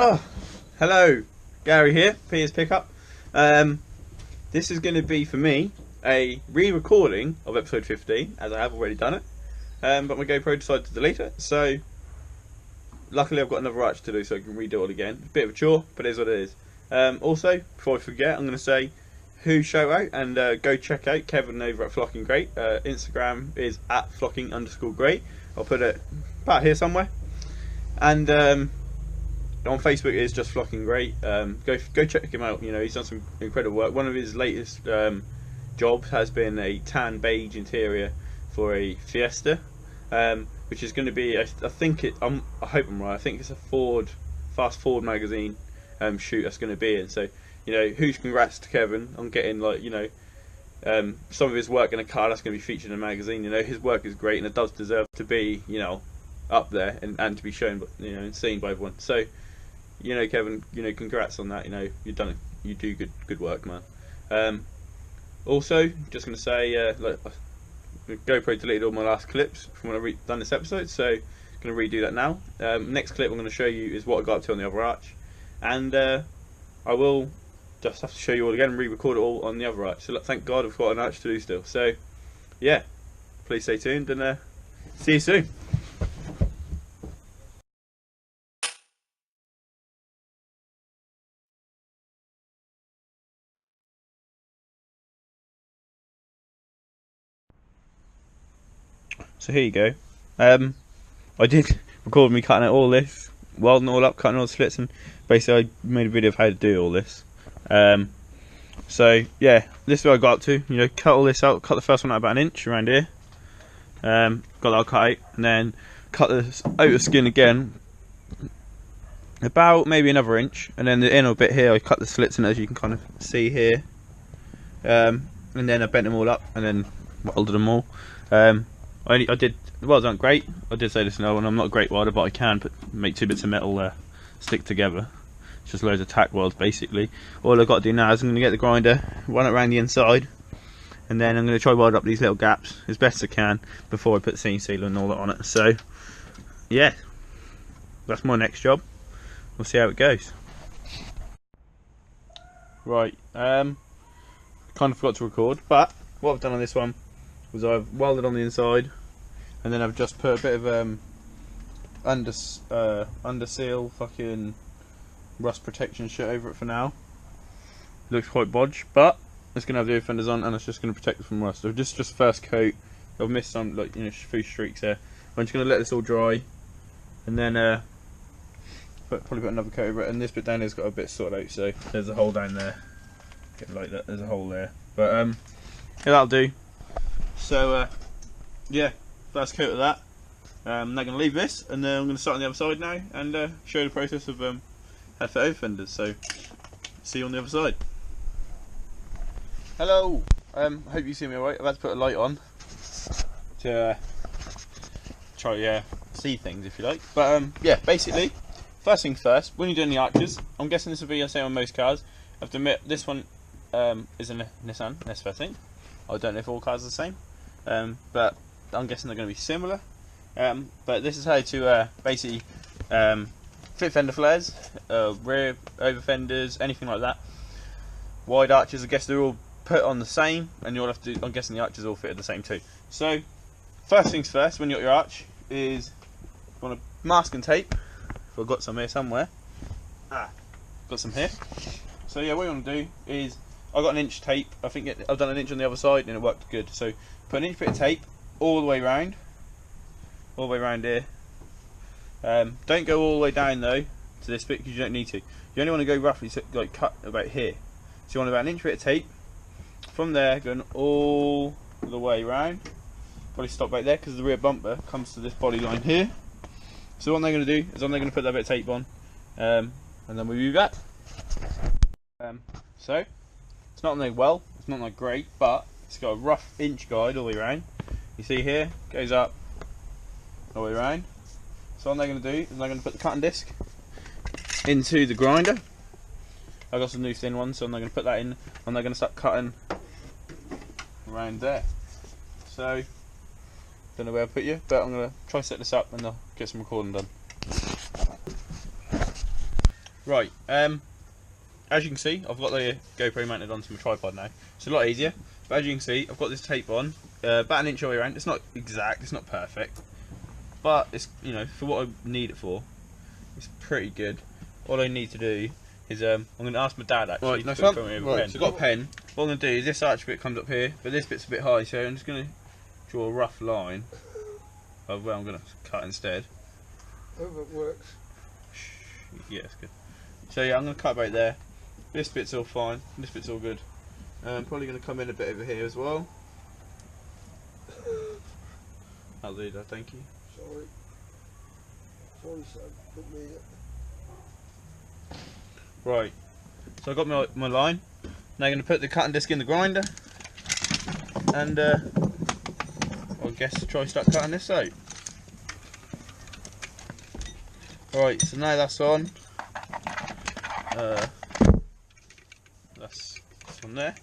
Oh, hello, Gary here, Peter's Pickup. This is going to be for me a re-recording of episode 15, as I have already done it. But my GoPro decided to delete it, so luckily I've got another arch to do, so I can redo it all again. A bit of a chore, but it is what it is. Also, before I forget, I'm going to say who shout out and go check out Kevin over at Flocking Great. Instagram is at flocking_great. I'll put it about here somewhere. And on Facebook it is just Flocking Great. Go check him out. You know, he's done some incredible work. One of his latest jobs has been a tan beige interior for a Fiesta, which is going to be, I hope I'm right, I think it's a Fast Forward magazine shoot that's going to be in. So, you know, huge congrats to Kevin on getting, like, you know, some of his work in a car that's going to be featured in a magazine. You know, his work is great and it does deserve to be, you know, up there and to be shown, you know, and seen by everyone. So, you know, Kevin, you know, congrats on that. You know, you've done it. You do good work, man. Also, just going to say, like, GoPro deleted all my last clips from when I done this episode, so I'm going to redo that now. Next clip I'm going to show you is what I got up to on the other arch, and I will just have to show you all again and re-record it all on the other arch. So look, thank God I've got an arch to do still. So yeah, please stay tuned and see you soon. So here you go. I did record me cutting out all this, welding all up, cutting all the slits, and basically I made a video of how to do all this. So yeah, this is what I got up to. You know, cut all this out, cut the first one out about 1 inch around here. Got that all cut out, and then cut the outer skin again about maybe another inch, and then the inner bit here I cut the slits in, as you can kind of see here. And then I bent them all up and then welded them all. I did, well done, great. I did say this in the other one, I'm not a great welder, but I can make two bits of metal stick together. It's just loads of tack welds basically. All I've got to do now is I'm going to get the grinder, run it around the inside, and then I'm going to try weld up these little gaps as best as I can before I put seam sealer and all that on it. So yeah, that's my next job. We'll see how it goes. Right, kind of forgot to record, but what I've done on this one was I've welded on the inside, and then I've just put a bit of underseal fucking rust protection shit over it for now. Looks quite bodge, but it's gonna have the over-fenders on, and it's just gonna protect it from rust. So just first coat. I've missed some, like, you know, few streaks there. I'm just gonna let this all dry, and then probably put another coat over it. And this bit down here's got a bit sorted out. So there's a hole down there. Get like that. There's a hole there, but yeah, that'll do. So yeah, first coat of that. I'm now going to leave this, and then I'm going to start on the other side now and show you the process of how to fit over-fenders. So see you on the other side. Hello. I hope you see me alright. I've had to put a light on to try see things, if you like. But yeah, basically, first things first. When you're doing the arches, I'm guessing this will be the same on most cars. I have to admit, this one is a Nissan Nespa, I think. I don't know if all cars are the same. But I'm guessing they're going to be similar. But this is how to basically fit fender flares, rear over fenders, anything like that. Wide arches, I guess they're all put on the same, and you'll have to. I'm guessing the arches all fitted the same too. So first things first, when you got your arch, is you want to mask and tape. If I've got some here somewhere. Got some here. So yeah, what you want to do is, I've got 1 inch tape. I think I've done 1 inch on the other side and it worked good. So put 1 inch bit of tape all the way around, here. Don't go all the way down though to this bit, because you don't need to. You only want to go roughly, like, cut about here. So you want about 1 inch bit of tape from there going all the way around. Probably stop right there because the rear bumper comes to this body line here. So what they're going to do is I'm going to put that bit of tape on, and then we'll do that. So it's not like it's not like great, but it's got a rough inch guide all the way around. You see here, goes up all the way around. So what they're going to do is they're going to put the cutting disc into the grinder. I've got some new thin ones, so I'm going to put that in, and they're going to start cutting around there. So don't know where I'll put you, but I'm going to try set this up and I'll get some recording done. Right, as you can see, I've got the GoPro mounted onto my tripod now. It's a lot easier, but as you can see, I've got this tape on, about an inch away around. It's not exact, it's not perfect, but it's, you know, for what I need it for, it's pretty good. All I need to do is, I'm going to ask my dad actually to film me with a pen. So I've got a pen. What I'm going to do is this arch bit comes up here, but this bit's a bit high, so I'm just going to draw a rough line of where I'm going to cut instead. Hope it works. Yeah, it's good. So yeah, I'm going to cut about there. This bit's all fine, this bit's all good. Probably going to come in a bit over here as well. I'll do that, thank you. Sorry. Sorry, son. Put me in. Right, so I've got my line. Now I'm going to put the cutting disc in the grinder. And I guess try start cutting this out. Right, so now that's on. That's on there.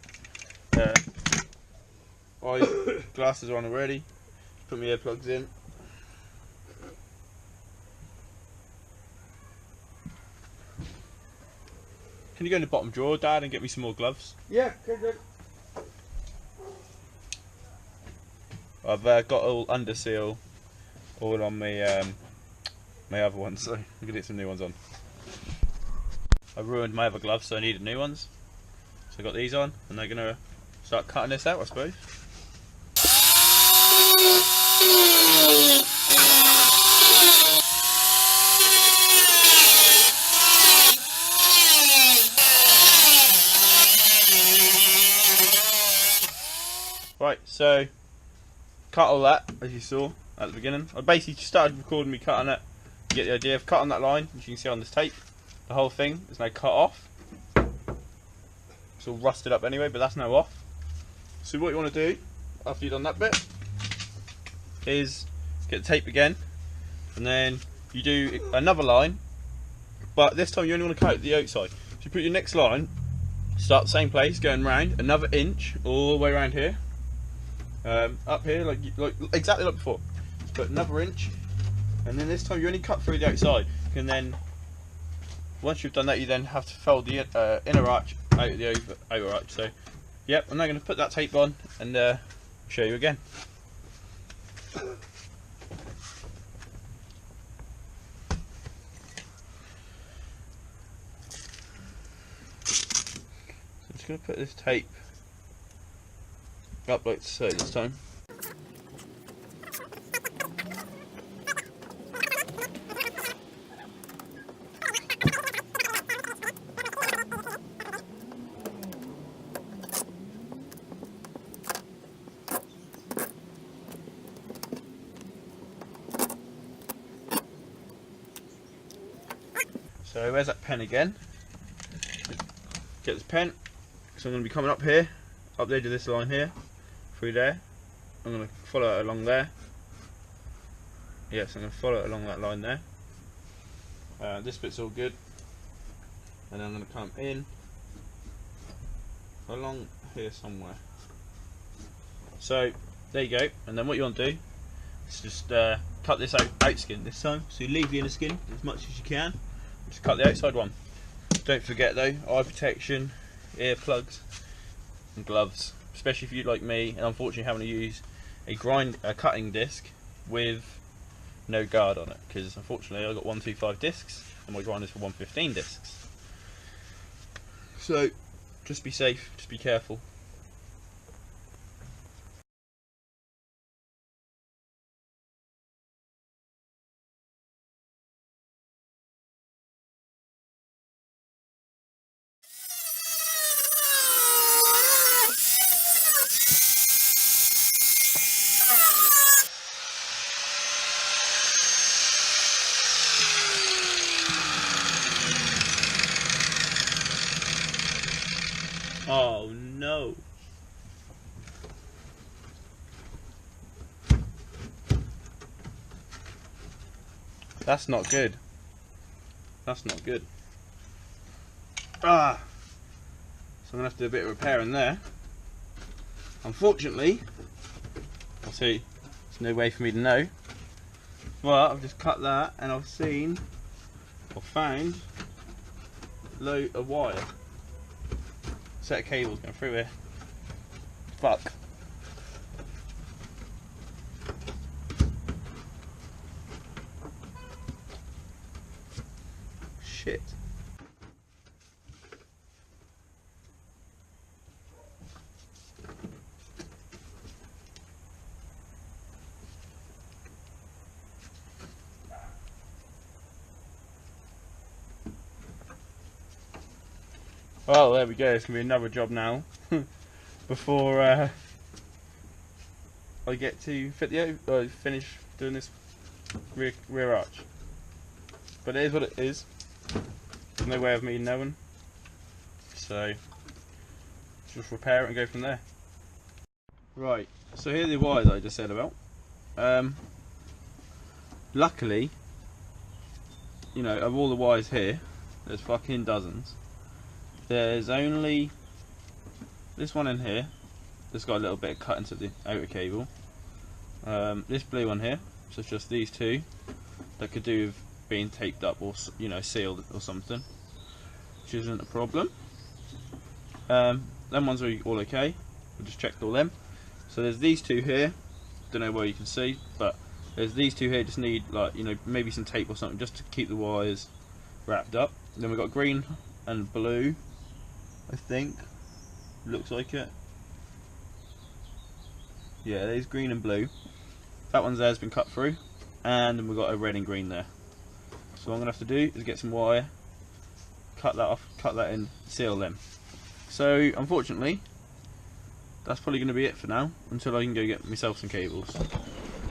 Glasses are on already. Put my earplugs in. Can you go in the bottom drawer, Dad, and get me some more gloves? Yeah, good. I've got all under seal, all on my my other ones, so I'm gonna get some new ones on. I ruined my other gloves, so I needed new ones. So I got these on, and they're gonna start cutting this out, I suppose. Right, so cut all that, as you saw at the beginning. I basically just started recording me cutting it. You get the idea of cutting that line, as you can see on this tape. The whole thing is now cut off. It's all rusted up anyway, but that's now off. So what you want to do, after you've done that bit, is get the tape again, and then you do another line, but this time you only want to cut out the outside. So you put your next line, start the same place, going round, another inch, all the way around here. Up here, like exactly like before. Put another inch, and then this time you only cut through the outside. And then once you've done that, you then have to fold the inner arch out of the outer arch. So, yep, I'm now going to put that tape on and show you again. So I'm just going to put this tape up like so this time. So where's that pen again? Get this pen. So I'm going to be coming up here, up the edge of this line here, through there. I'm going to follow it along there. Yes, I'm going to follow it along that line there. This bit's all good. And then I'm going to come in along here somewhere. So there you go. And then what you want to do is just cut this out skin this time. So you leave the inner skin as much as you can. Just cut the outside one. Don't forget though, eye protection, earplugs and gloves, especially if you like me and unfortunately having to use a cutting disc with no guard on it, because unfortunately I've got 125 discs and my grinder's for 115 discs. So just be safe, just be careful. Oh no. That's not good. That's not good. Ah. So I'm gonna have to do a bit of repairing there. Unfortunately, I'll see, there's no way for me to know. But I've just cut that and I've found load of wire. Set of cables going through here. Fuck. Shit. Well, there we go. It's gonna be another job now before I get to finish doing this rear arch. But it is what it is. There's no way of me knowing. So just repair it and go from there. Right. So here are the wires I just said about. Luckily, you know, of all the wires here, there's fucking dozens. There's only this one in here that's got a little bit cut into the outer cable. This blue one here, so it's just these two that could do with being taped up or, you know, sealed or something, which isn't a problem. Them ones are all okay. We just checked all them. So there's these two here. Don't know where you can see, but there's these two here. Just need, like, you know, maybe some tape or something just to keep the wires wrapped up. Then we've got green and blue, I think. Looks like it. Yeah, there's green and blue. That one's there has been cut through, and then we've got a red and green there. So what I'm gonna have to do is get some wire, cut that off, cut that in, seal them. So unfortunately, that's probably going to be it for now until I can go get myself some cables.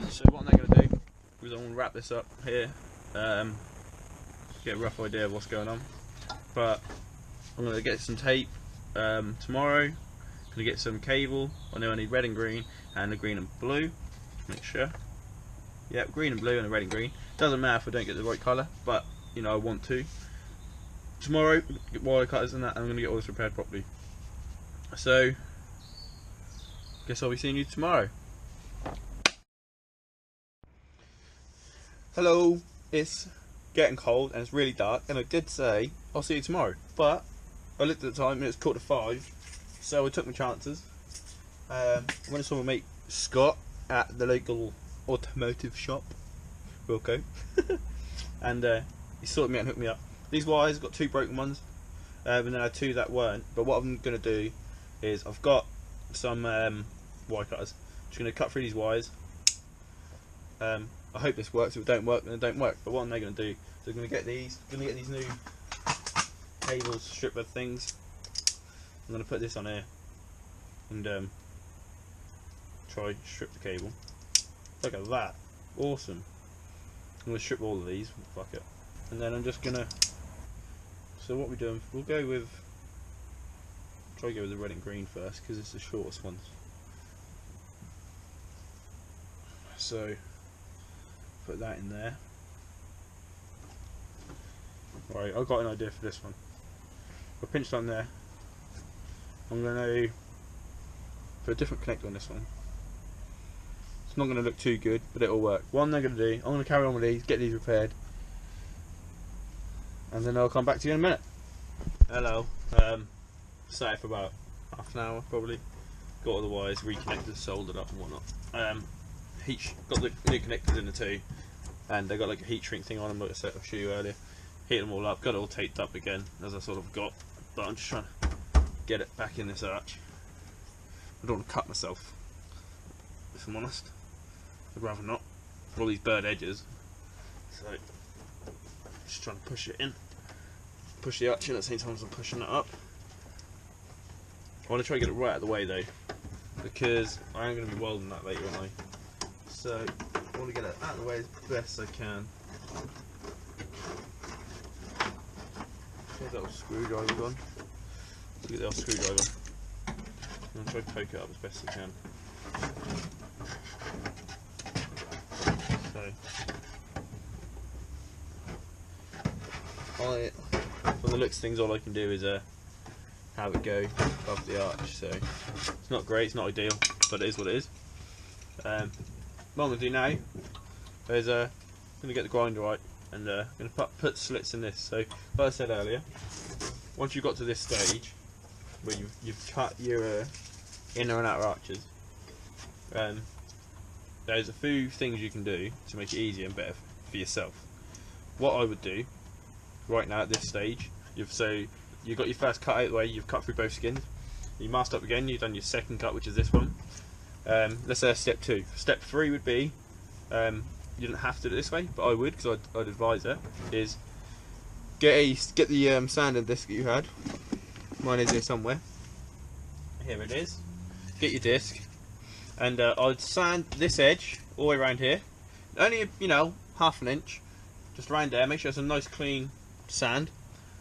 So what I'm now going to do is I'm going to wrap this up here, get a rough idea of what's going on. But I'm going to get some tape tomorrow. I'm going to get some cable. I know I need red and green and the green and blue. Make sure. Yeah, green and blue and a red and green. Doesn't matter if I don't get the right colour, but you know I want to. Tomorrow, get wire cutters and that, and I'm going to get all this repaired properly. So, guess I'll be seeing you tomorrow. Hello, it's getting cold and it's really dark, and I did say I'll see you tomorrow, but I looked at the time and it's 4:45, so I took my chances. I went and saw my mate Scott at the local automotive shop, Wilco, and he sorted me out and hooked me up. These wires, got two broken ones, and then I had two that weren't. But what I'm going to do is I've got some wire cutters. I'm just going to cut through these wires. I hope this works. If it don't work, then it don't work. But what I'm now going to do is I'm going to get these. New cables, stripper things. I'm going to put this on here and try strip the cable. Look at that, awesome. I'm going to strip all of these. Fuck it. And then I'm just going to. So what we're doing, we'll go with. Try to go with the red and green first because it's the shortest ones. So put that in there. Right, I've got an idea for this one. I'll pinch on there. I'm going to put a different connector on this one. It's not going to look too good, but it'll work. What I'm going to do, I'm going to carry on with these, get these repaired, and then I'll come back to you in a minute. Hello. Sat here for about half an hour probably. Got all the wires reconnected, soldered up and whatnot. Got the new connectors in the two, and they got like a heat shrink thing on them like I said I'll show you earlier. Heat them all up, got it all taped up again as I sort of got, but I'm just trying to get it back in this arch. I don't want to cut myself, if I'm honest. I'd rather not. All these burred edges. So just trying to push it in. Push the arch in at the same time as I'm pushing it up. I want to try to get it right out of the way though, because I am going to be welding that later, aren't I? So I want to get it out of the way as best I can. Here's that old screwdriver gone. Look at the old screwdriver. I'm going to try to poke it up as best I can. So, from the looks of things, all I can do is have it go above the arch. So it's not great, it's not ideal, but it is what it is. What I'm going to do now is I'm going to get the grinder right, and I'm going to put slits in this. So, like I said earlier, once you've got to this stage where you've cut your inner and outer arches, there's a few things you can do to make it easier and better for yourself. What I would do right now at this stage, you've got your first cut out of the way, you've cut through both skins, you masked up again, you've done your second cut, which is this one. Let's say step 2. Step 3 would be, you don't have to do it this way, but I would, because I'd advise it, is get the sanding disc that you had. Mine is here somewhere. Here it is. Get your disc, and I'd sand this edge all the way around here, only half an inch, just around there. Make sure it's a nice clean sand.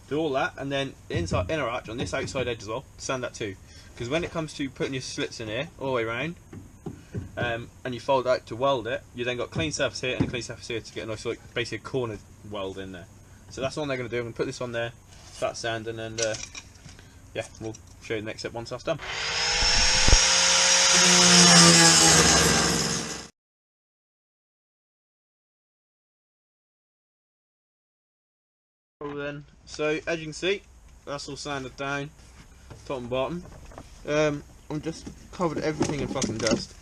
Do all that, and then the inner arch on this outside edge as well, sand that too. Because when it comes to putting your slits in here all the way around, and you fold out to weld it, you then got clean surface here and a clean surface here to get a nice, like, basically a cornered weld in there. So that's all they're going to do. I'm going to put this on there, start sanding, and yeah, we'll show you the next step once that's done. Then, so as you can see, that's all sanded down, top and bottom. I'm just covered everything in fucking dust,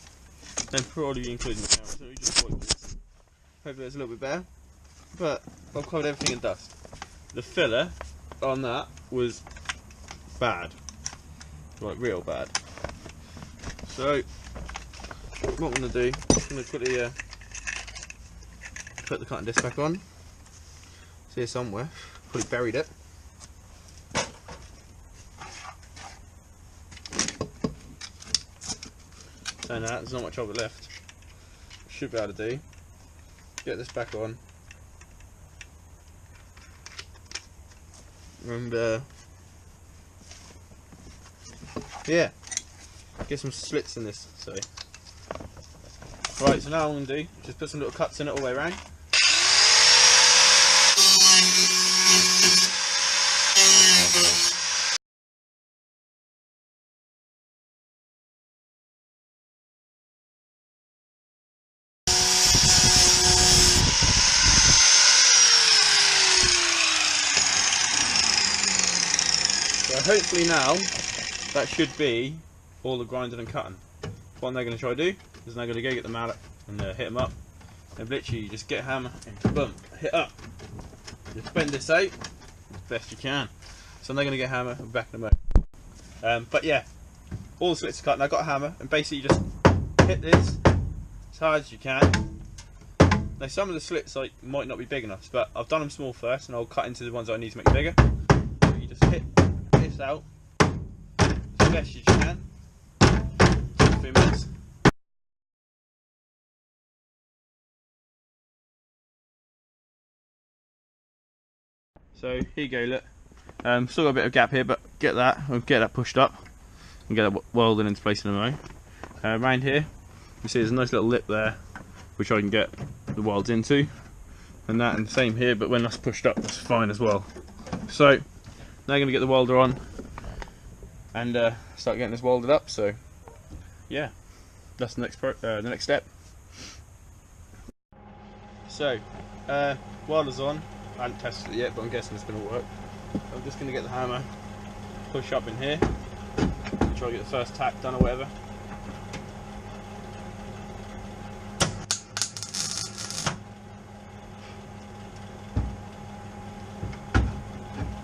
and probably including the camera, so we just wipe this. Hopefully it's a little bit better, but I've covered everything in dust. The filler on that was bad, like real bad. So what I'm going to do, I'm going to quickly put the cutting disc back on. It's here somewhere, probably buried it. And there's not much of it left. Should be able to do. Get this back on. And yeah, get some slits in this. So right, so now what I'm going to do, just put some little cuts in it all the way around. So hopefully now that should be all the grinding and cutting. What they're going to try to do is they're going to go get the mallet and hit them up, and literally you just get a hammer and boom, hit up. Just bend this out as best you can. So they're going to get a hammer and back them up. But yeah, all the slits are cut, and I've got a hammer, and basically you just hit this as hard as you can. Now some of the slits might not be big enough, but I've done them small first, and I'll cut into the ones I need to make bigger. So you just hit this out as best as you can. 2 minutes. So here you go, look. Still got a bit of gap here, but we'll get that pushed up and get that welded into place in a moment. Around here, you see there's a nice little lip there, which I can get the welds into, and the same here, but when that's pushed up, that's fine as well. So now I'm going to get the welder on and start getting this welded up. So yeah, that's the next step. So welder's on. I haven't tested it yet, but I'm guessing it's going to work. I'm just going to get the hammer, push up in here, try to get the first tack done or whatever.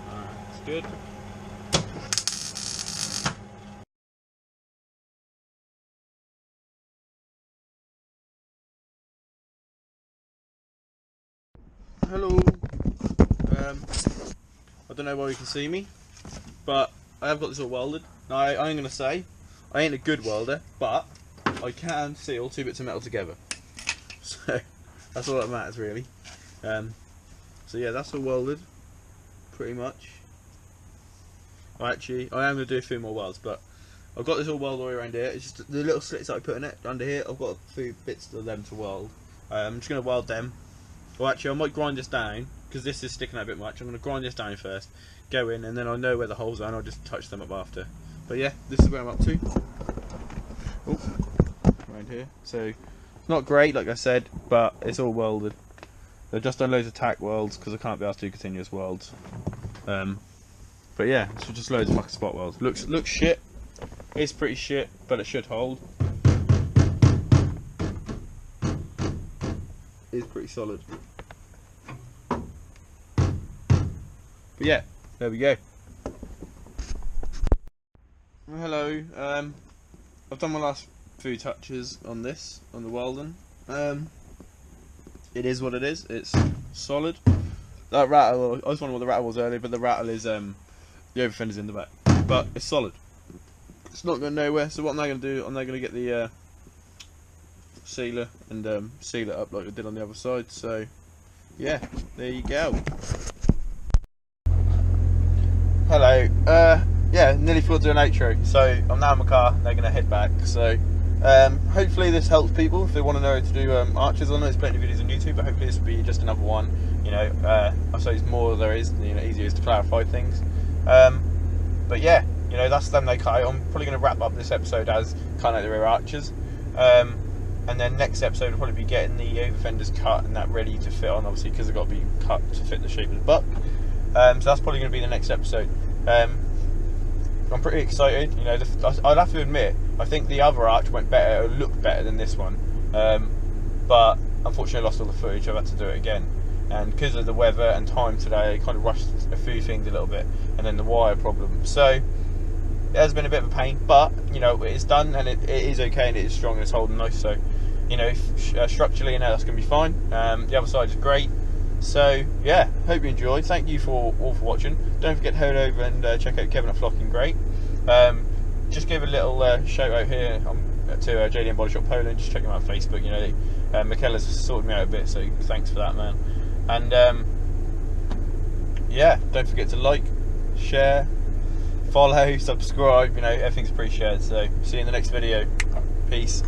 Alright, that's good. Hello. I don't know why you can see me, but I have got this all welded. Now I'm going to say I ain't a good welder, but I can seal 2 bits of metal together. So that's all that matters really. So yeah, that's all welded, pretty much. I am going to do a few more welds, but I've got this all welded all the way around here. It's just the little slits that I put in it under here. I've got a few bits of them to weld. I'm just going to weld them. Well, actually, I might grind this down because this is sticking out a bit much. I'm going to grind this down first, go in, and then I know where the holes are, and I'll just touch them up after. But yeah, this is where I'm up to. Oh, around here. So it's not great, like I said, but it's all welded. I've just done loads of tack welds because I can't be asked to do continuous welds. But But yeah, so just loads of fucking spot welds. Looks shit. It's pretty shit, but it should hold. It's pretty solid. But yeah, there we go. Well, hello. I've done my last few touches on this, on the welding. It is what it is. It's solid. That rattle, I was wondering what the rattle was earlier, but the rattle is the over-fenders in the back. But it's solid. It's not going nowhere. So what am I going to do? I'm now going to get the sealer and seal it up like I did on the other side. So yeah, there you go. Hello. Yeah, nearly forgot to do an outro. So I'm now in my car. They're going to head back. So hopefully this helps people if they want to know how to do arches. I know there's plenty of videos on YouTube, but hopefully this will be just another one. You know, I suppose more there is, you know, easier is to clarify things. But yeah, you know, that's them they cut out. I'm probably going to wrap up this episode as cutting out the rear arches. And then next episode will probably be getting the over-fenders cut and that ready to fit on, obviously, because they've got to be cut to fit the shape of the buck. So that's probably going to be the next episode. I'm pretty excited. You know, I'd have to admit, I think the other arch went better, or looked better than this one. But unfortunately, I lost all the footage. I've had to do it again. And because of the weather and time today, I kind of rushed a few things a little bit, and then the wire problem. So it has been a bit of a pain, but you know, it's done and it is okay and it is strong and it's holding nice. So you know, structurally, you know, that's going to be fine. The other side is great. So yeah, hope you enjoyed. Thank you all for watching. Don't forget to head over and check out Kevin at Flocking Great. Just give a little shout out here to JD Body Shop Poland. Just check him out on Facebook. You know, Michaela's sorted me out a bit, so thanks for that, man. And yeah, don't forget to like, share, follow, subscribe. You know, everything's appreciated. So see you in the next video. Peace.